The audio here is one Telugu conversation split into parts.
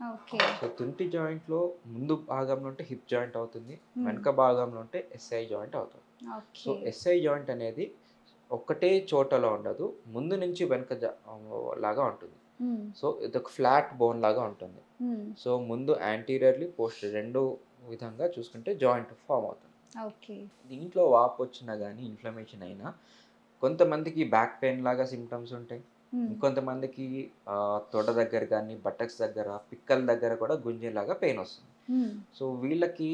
ఓకే. సో, తుంటి జాయింట్‌లో ముందు భాగంలో ఉంటే హిప్ జాయింట్ అవుతుంది. హ్మ్. వెనక భాగంలో ఉంటే ఎస్ఐ జాయింట్ అవుతుంది. So, okay. ఎస్ఐ జాయింట్ అనేది ఒక్కటే చోటలో ఉండదు. ముందు నుంచి వెనక లాగా ఉంటుంది. హ్మ్. సో, ఇదొక ఫ్లాట్ బోన్ లాగా ఉంటుంది. హ్మ్. సో, ముందు యాంటీరియర్‌లీ, పోస్టీరియర్ 2 విధంగా చూసుకుంటే జాయింట్ ఫార్మ్ అవుతుంది. ఓకే. దీంట్లో వాపొచ్చినా గానీ, ఇన్‌ఫ్లమేషన్ అయినా కొంతమందికి బ్యాక్ పెయిన్ లాగా సింప్టమ్స్ ఉంటాయి. హ్మ్. ఇంకొంతమందికి తొడ దగ్గర గానీ, బటక్స్ దగ్గర, పిక్కల దగ్గర కూడా గుంజేలాగా పెయినొస్తుంది. హ్మ్. సో, వీళ్ళకి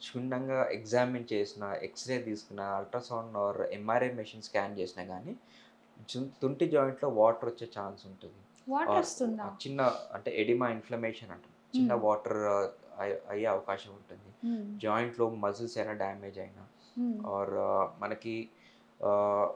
క్షుణ్ణంగా ఎగ్జామిన్ చేసినా, ఎక్స్‌రే తీసుకున్నా, ultrasound or MRI machine scan చేసినా గానీ, తుంటి జాయింట్‌లో వాటరొచ్చే ఛాన్స్ ఉంటుంది. ఆర్ వాటరొస్తుందా? చిన్న అంటే ఎడిమా ఇన్‌ఫ్లమేషన్ అంటాం. చిన్న హ్మ్. వాటర్ అయ్యే అవకాశం ఉంటుంది. హ్మ్. జాయింట్‌లో మజిల్స్ అయినా డ్యామేజ్ అయినా హ్మ్. ఆర్ మనకి ఆహ్,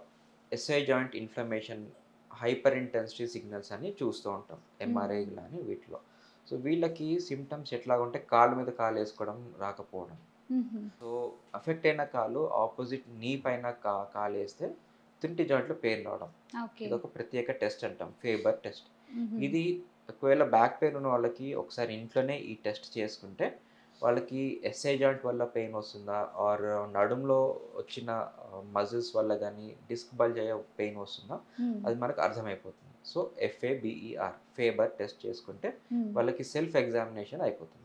SI joint inflammation, hyper intensity signals అని చూస్తూ ఉంటాం. ఎంఆర్ఐ హ్మ్. గాని వీటిలో. సో, వీళ్ళకి సింప్టమ్స్ ఎట్లాగుంటే కాలు మీద కాలేసుకోవడం రాకపోవడం. హుహు. సో, అఫెక్ట్ అయిన కాలు ఆపోజిట్ నీ పైన కాలేస్తే తుంటి జాయింట్‌లో పెయిన్ రావడం. ఓకే. ఇదొక ప్రత్యేక టెస్ట్ అంటాం. Fibre test. హుహు. ఇది ఒకవేళ బ్యాక్ పెయిన్ ఉన్న వాళ్ళకి ఒకసారి ఇంట్లోనే ఈ టెస్ట్ చేసుకుంటే, వాళ్ళకి ఎస్ఐ జాయింట్ వల్ల పెయిన్ వస్తుందా? ఆర్ నడుములో వచ్చిన మజిల్స్ వల్ల గాని, డిస్క్ బల్జ్ అయ్యే పెయిన్ వస్తుందా? హ్మ్. అది మనకు అర్థమైపోతుంది. సో, ఎఫ్ఏబిఈఆర్ ఫేబర్ టెస్ట్ చేసుకుంటే హ్మ్. వాళ్ళకి సెల్ఫ్ ఎగ్జామినేషన్ అయిపోతుంది.